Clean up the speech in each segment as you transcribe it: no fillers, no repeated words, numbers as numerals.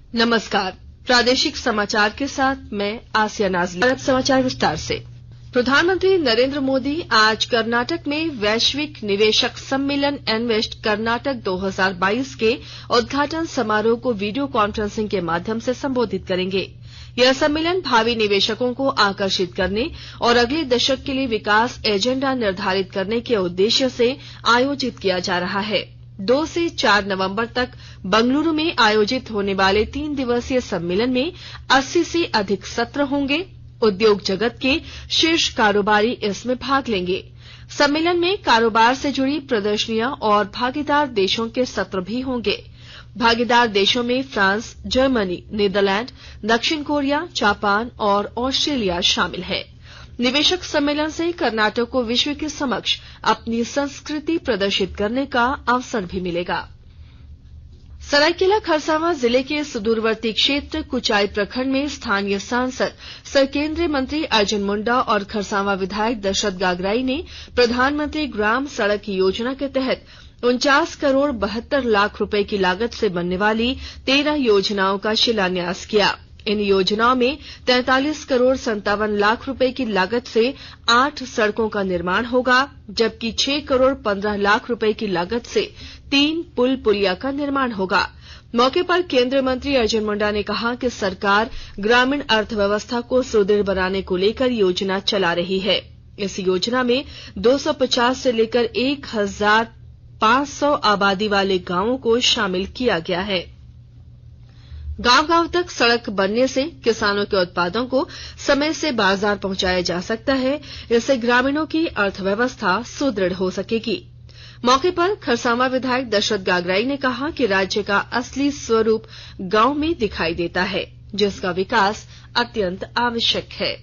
नमस्कार, प्रादेशिक समाचार के साथ मैं आसिया नाज़रीन। अब समाचार विस्तार से। प्रधानमंत्री नरेंद्र मोदी आज कर्नाटक में वैश्विक निवेशक सम्मेलन इन्वेस्ट कर्नाटक 2022 के उद्घाटन समारोह को वीडियो कॉन्फ्रेंसिंग के माध्यम से संबोधित करेंगे। यह सम्मेलन भावी निवेशकों को आकर्षित करने और अगले दशक के लिए विकास एजेंडा निर्धारित करने के उद्देश्य से आयोजित किया जा रहा है। 2 से 4 नवंबर तक बंगलुरु में आयोजित होने वाले 3 दिवसीय सम्मेलन में 80 से अधिक सत्र होंगे। उद्योग जगत के शीर्ष कारोबारी इसमें भाग लेंगे। सम्मेलन में कारोबार से जुड़ी प्रदर्शनियां और भागीदार देशों के सत्र भी होंगे। भागीदार देशों में फ्रांस, जर्मनी, नीदरलैंड, दक्षिण कोरिया, जापान और ऑस्ट्रेलिया शामिल है। निवेशक सम्मेलन से कर्नाटक को विश्व के समक्ष अपनी संस्कृति प्रदर्शित करने का अवसर भी मिलेगा। सरायकेला खरसावां जिले के सुदूरवर्ती क्षेत्र कुचाई प्रखंड में स्थानीय सांसद सह केंद्रीय मंत्री अर्जुन मुंडा और खरसावां विधायक दशरथ गागराई ने प्रधानमंत्री ग्राम सड़क योजना के तहत 49 करोड़ 72 लाख रुपए की लागत से बनने वाली 13 योजनाओं का शिलान्यास किया। इन योजनाओं में 43 करोड़ 57 लाख रुपए की लागत से 8 सड़कों का निर्माण होगा, जबकि 6 करोड़ 15 लाख रुपए की लागत से 3 पुल पुलिया का निर्माण होगा। मौके पर केंद्रीय मंत्री अर्जुन मुंडा ने कहा कि सरकार ग्रामीण अर्थव्यवस्था को सुदृढ़ बनाने को लेकर योजना चला रही है। इस योजना में 250 से लेकर 1500 आबादी वाले गांवों को शामिल किया गया है। गांव-गांव तक सड़क बनने से किसानों के उत्पादों को समय से बाजार पहुंचाया जा सकता है। इससे ग्रामीणों की अर्थव्यवस्था सुदृढ़ हो सकेगी। मौके पर खरसावां विधायक दशरथ गागराई ने कहा कि राज्य का असली स्वरूप गांव में दिखाई देता है, जिसका विकास अत्यंत आवश्यक है।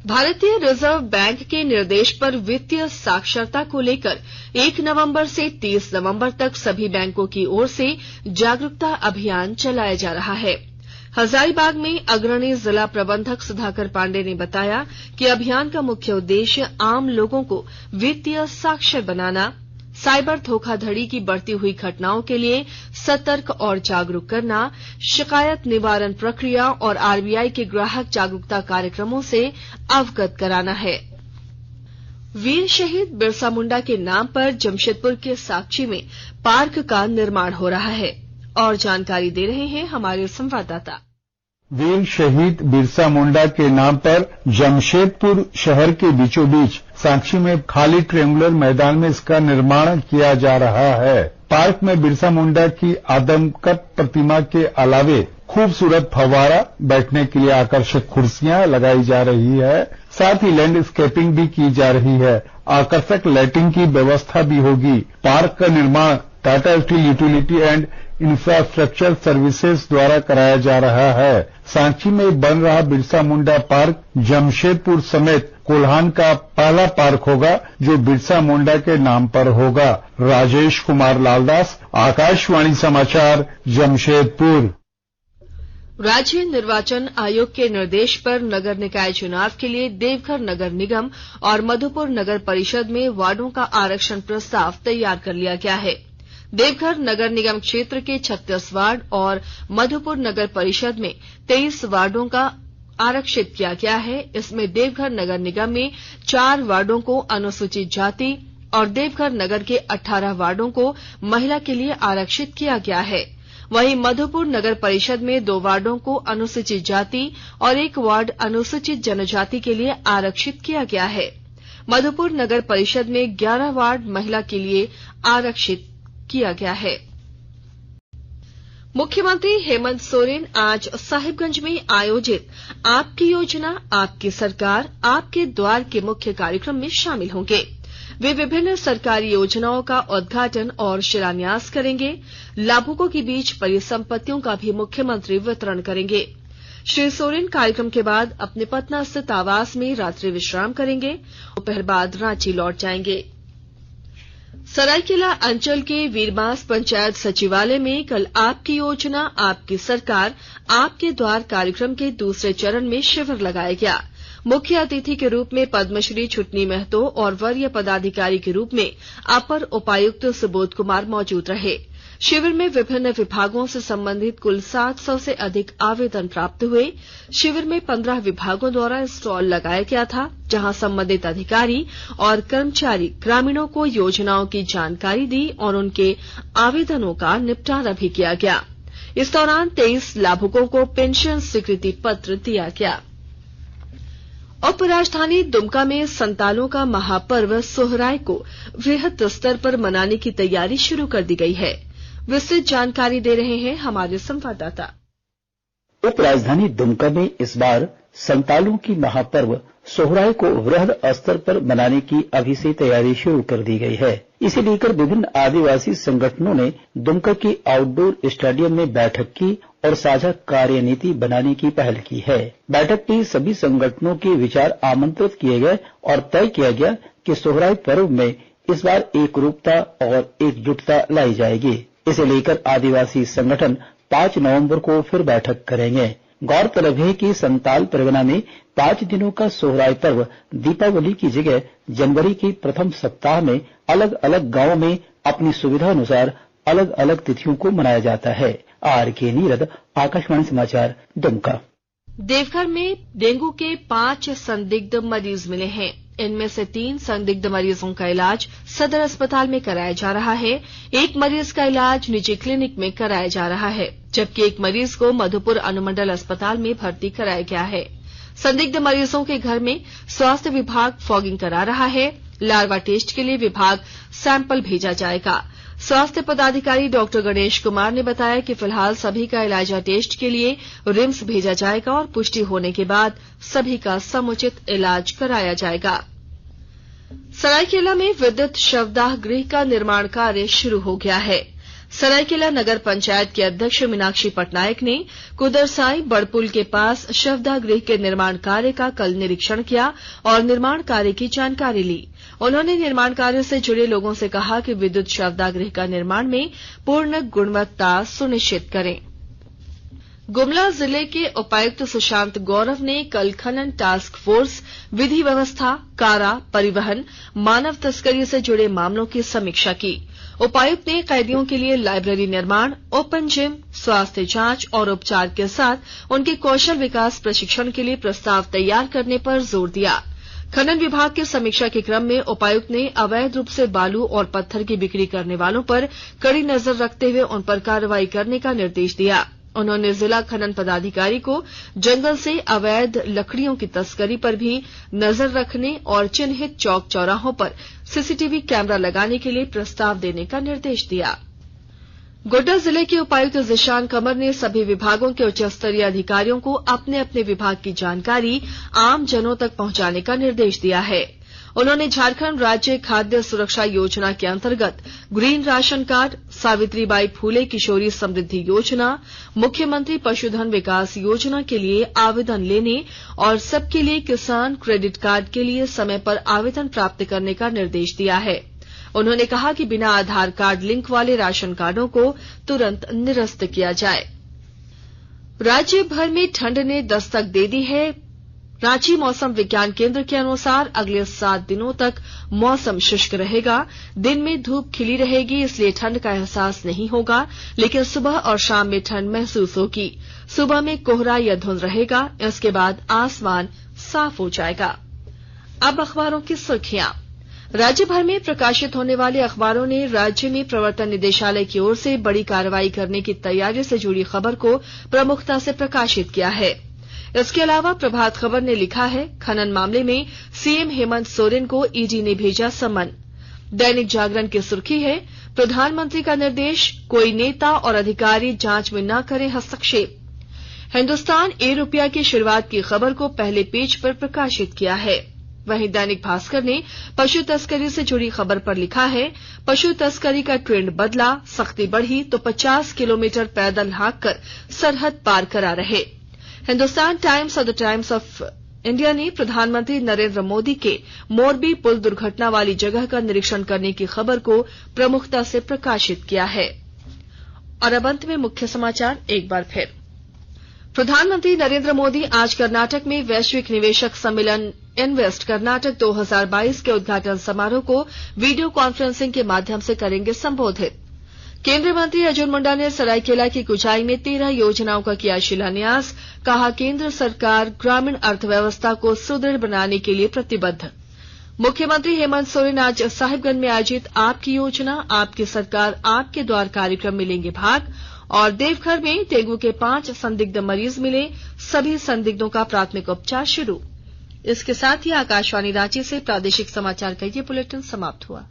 भारतीय रिजर्व बैंक के निर्देश पर वित्तीय साक्षरता को लेकर 1 नवंबर से 30 नवंबर तक सभी बैंकों की ओर से जागरूकता अभियान चलाया जा रहा है। हजारीबाग में अग्रणी जिला प्रबंधक सुधाकर पांडे ने बताया कि अभियान का मुख्य उद्देश्य आम लोगों को वित्तीय साक्षर बनाना, साइबर धोखाधड़ी की बढ़ती हुई घटनाओं के लिए सतर्क और जागरूक करना, शिकायत निवारण प्रक्रिया और आरबीआई के ग्राहक जागरूकता कार्यक्रमों से अवगत कराना है। वीर शहीद बिरसा मुंडा के नाम पर जमशेदपुर के साकची में पार्क का निर्माण हो रहा है और जानकारी दे रहे हैं हमारे संवाददाता। वीर शहीद बिरसा मुंडा के नाम पर जमशेदपुर शहर के बीचों बीच साक्षी में खाली ट्रेंगुलर मैदान में इसका निर्माण किया जा रहा है। पार्क में बिरसा मुंडा की आदमकद प्रतिमा के अलावे खूबसूरत फव्वारा, बैठने के लिए आकर्षक कुर्सियां लगाई जा रही है। साथ ही लैंडस्केपिंग भी की जा रही है। आकर्षक लाइटिंग की व्यवस्था भी होगी। पार्क का निर्माण Tata steel utility and infrastructure services द्वारा कराया जा रहा है। सांची में बन रहा बिरसा मुंडा पार्क जमशेदपुर समेत कोल्हान का पहला पार्क होगा जो बिरसा मुंडा के नाम पर होगा। राजेश कुमार लालदास, आकाशवाणी समाचार, जमशेदपुर। राज्य निर्वाचन आयोग के निर्देश पर नगर निकाय चुनाव के लिए देवघर नगर निगम और मधुपुर नगर परिषद में वार्डों का आरक्षण प्रस्ताव तैयार कर लिया गया है। देवघर नगर निगम क्षेत्र के 36 वार्ड और मधुपुर नगर परिषद में 23 वार्डों का आरक्षित किया गया है। इसमें देवघर नगर निगम में 4 वार्डों को अनुसूचित जाति और देवघर नगर के 18 वार्डों को महिला के लिए आरक्षित किया गया है। वहीं मधुपुर नगर परिषद में 2 वार्डों को अनुसूचित जाति और 1 वार्ड अनुसूचित जनजाति के लिए आरक्षित किया गया है। मधुपुर नगर परिषद में 11 वार्ड महिला के लिए आरक्षित किया गया है। मुख्यमंत्री हेमंत सोरेन आज साहिबगंज में आयोजित आपकी योजना आपकी सरकार आपके द्वार के मुख्य कार्यक्रम में शामिल होंगे। वे विभिन्न सरकारी योजनाओं का उद्घाटन और शिलान्यास करेंगे। लाभुकों के बीच परिसंपत्तियों का भी मुख्यमंत्री वितरण करेंगे। श्री सोरेन कार्यक्रम के बाद अपने पटना स्थित आवास में रात्रि विश्राम करेंगे। दोपहर बाद रांची लौट जाएंगे। सरायकेला अंचल के वीरबांस पंचायत सचिवालय में कल आपकी योजना आपकी सरकार आपके द्वार कार्यक्रम के दूसरे चरण में शिविर लगाया गया। मुख्य अतिथि के रूप में पद्मश्री छुटनी महतो और वरीय पदाधिकारी के रूप में अपर उपायुक्त सुबोध कुमार मौजूद रहे। शिविर में विभिन्न विभागों से संबंधित कुल 700 से अधिक आवेदन प्राप्त हुए। शिविर में 15 विभागों द्वारा स्टॉल लगाया गया था, जहां संबंधित अधिकारी और कर्मचारी ग्रामीणों को योजनाओं की जानकारी दी और उनके आवेदनों का निपटारा भी किया गया। इस दौरान 23 लाभुकों को पेंशन स्वीकृति पत्र दिया गया। उपराजधानी दुमका में संतालों का महापर्व सोहराय को वृहद स्तर पर मनाने की तैयारी शुरू कर दी गई है। विस्तृत जानकारी दे रहे हैं हमारे संवाददाता। उपराजधानी दुमका में इस बार संतालों की महापर्व सोहराय को वृहद स्तर पर मनाने की अभी से तैयारी शुरू कर दी गई है। इसे लेकर विभिन्न आदिवासी संगठनों ने दुमका के आउटडोर स्टेडियम में बैठक की और साझा कार्यनीति बनाने की पहल की है। बैठक में सभी संगठनों के विचार आमंत्रित किए गए और तय किया गया कि सोहराय पर्व में इस बार एकरूपता और एकजुटता लाई जाएगी। इसे लेकर आदिवासी संगठन 5 नवंबर को फिर बैठक करेंगे। गौरतलब है कि संताल परगना में 5 दिनों का सोहराय पर्व दीपावली की जगह जनवरी के प्रथम सप्ताह में अलग अलग गांवों में अपनी सुविधा अनुसार अलग अलग तिथियों को मनाया जाता है। आर.के. नीरद, आकाशवाणी समाचार, दुमका। देवघर में डेंगू के 5 संदिग्ध मरीज मिले हैं। इनमें से 3 संदिग्ध मरीजों का इलाज सदर अस्पताल में कराया जा रहा है। एक मरीज का इलाज निजी क्लिनिक में कराया जा रहा है, जबकि एक मरीज को मधुपुर अनुमंडल अस्पताल में भर्ती कराया गया है। संदिग्ध मरीजों के घर में स्वास्थ्य विभाग फॉगिंग करा रहा है। लार्वा टेस्ट के लिए विभाग सैंपल भेजा जाएगा। स्वास्थ्य पदाधिकारी डॉक्टर गणेश कुमार ने बताया कि फिलहाल सभी का इलाजा टेस्ट के लिए रिम्स भेजा जाएगा और पुष्टि होने के बाद सभी का समुचित इलाज कराया जाएगा। सरायकेला में विद्युत शवदाह गृह का निर्माण कार्य शुरू हो गया है। सरायकेला नगर पंचायत के अध्यक्ष मीनाक्षी पटनायक ने कुदरसाई बड़पुल के पास शवदाह गृह के निर्माण कार्य का कल निरीक्षण किया और निर्माण कार्य की जानकारी ली। उन्होंने निर्माण कार्य से जुड़े लोगों से कहा कि विद्युत शवदाह गृह का निर्माण में पूर्ण गुणवत्ता सुनिश्चित करें। गुमला जिले के उपायुक्त सुशांत गौरव ने कल खनन टास्क फोर्स, विधि व्यवस्था, कारा, परिवहन, मानव तस्करी से जुड़े मामलों की समीक्षा की। उपायुक्त ने कैदियों के लिए लाइब्रेरी निर्माण, ओपन जिम, स्वास्थ्य जांच और उपचार के साथ उनके कौशल विकास प्रशिक्षण के लिए प्रस्ताव तैयार करने पर जोर दिया। खनन विभाग की समीक्षा के क्रम में उपायुक्त ने अवैध रूप से बालू और पत्थर की बिक्री करने वालों पर कड़ी नजर रखते हुए उन पर कार्रवाई करने का निर्देश दिया। उन्होंने जिला खनन पदाधिकारी को जंगल से अवैध लकड़ियों की तस्करी पर भी नजर रखने और चिन्हित चौक चौराहों पर सीसीटीवी कैमरा लगाने के लिए प्रस्ताव देने का निर्देश दिया। गोड्डा जिले के उपायुक्त जिशान कमर ने सभी विभागों के उच्च स्तरीय अधिकारियों को अपने अपने विभाग की जानकारी आम जनों तक पहुंचाने का निर्देश दिया है। उन्होंने झारखंड राज्य खाद्य सुरक्षा योजना के अंतर्गत green ration card, Savitribai Phule किशोरी समृद्धि योजना, मुख्यमंत्री पशुधन विकास योजना के लिए आवेदन लेने और सबके लिए किसान क्रेडिट कार्ड के लिए समय पर आवेदन प्राप्त करने का निर्देश दिया है। उन्होंने कहा कि बिना आधार कार्ड लिंक वाले राशन कार्डों को तुरंत निरस्त किया जाए। राज्य भर में ठंड ने दस्तक दे दी है। रांची मौसम विज्ञान केंद्र के अनुसार अगले 7 दिनों तक मौसम शुष्क रहेगा। दिन में धूप खिली रहेगी, इसलिए ठंड का एहसास नहीं होगा, लेकिन सुबह और शाम में ठंड महसूस होगी। सुबह में कोहरा या धुंध रहेगा, इसके बाद आसमान साफ हो जाएगा। अब अखबारों की सुर्खियां। राज्य भर में प्रकाशित होने वाले अखबारों ने राज्य में प्रवर्तन निदेशालय की ओर से बड़ी कार्रवाई करने की तैयारी से जुड़ी खबर को प्रमुखता से प्रकाशित किया है। इसके अलावा प्रभात खबर ने लिखा है, खनन मामले में सीएम हेमंत सोरेन को ईडी ने भेजा समन। दैनिक जागरण की सुर्खी है, प्रधानमंत्री का निर्देश, कोई नेता और अधिकारी जांच में न करे हस्तक्षेप। हिंदुस्तान ₹1 की शुरुआत की खबर को पहले पेज पर प्रकाशित किया है। वहीं दैनिक भास्कर ने पशु तस्करी से जुड़ी खबर पर लिखा है, पशु तस्करी का ट्रेंड बदला, सख्ती बढ़ी तो 50 किलोमीटर पैदल हाँककर सरहद पार करा रहे। हिंदुस्तान टाइम्स और द टाइम्स ऑफ इंडिया ने प्रधानमंत्री नरेंद्र मोदी के मोरबी पुल दुर्घटना वाली जगह का निरीक्षण करने की खबर को प्रमुखता से प्रकाशित किया है। और अब अंत में मुख्य समाचार एक बार फिर। प्रधानमंत्री नरेंद्र मोदी आज कर्नाटक में वैश्विक निवेशक सम्मेलन इन्वेस्ट कर्नाटक 2022 के उद्घाटन समारोह को वीडियो कॉन्फ्रेंसिंग के माध्यम से करेंगे संबोधित। केंद्रीय मंत्री अर्जुन मुंडा ने सरायकेला की कुचाई में 13 योजनाओं का किया शिलान्यास। कहा, केंद्र सरकार ग्रामीण अर्थव्यवस्था को सुदृढ़ बनाने के लिए प्रतिबद्ध। मुख्यमंत्री हेमंत सोरेन आज साहिबगंज में आयोजित आपकी योजना आपकी सरकार आपके द्वार कार्यक्रम में लेंगे भाग। और देवघर में डेंगू के 5 संदिग्ध मरीज मिले, सभी संदिग्धों का प्राथमिक उपचार शुरू। इसके साथ ही आकाशवाणी रांची से प्रादेशिक समाचार का ये बुलेटिन समाप्त हुआ।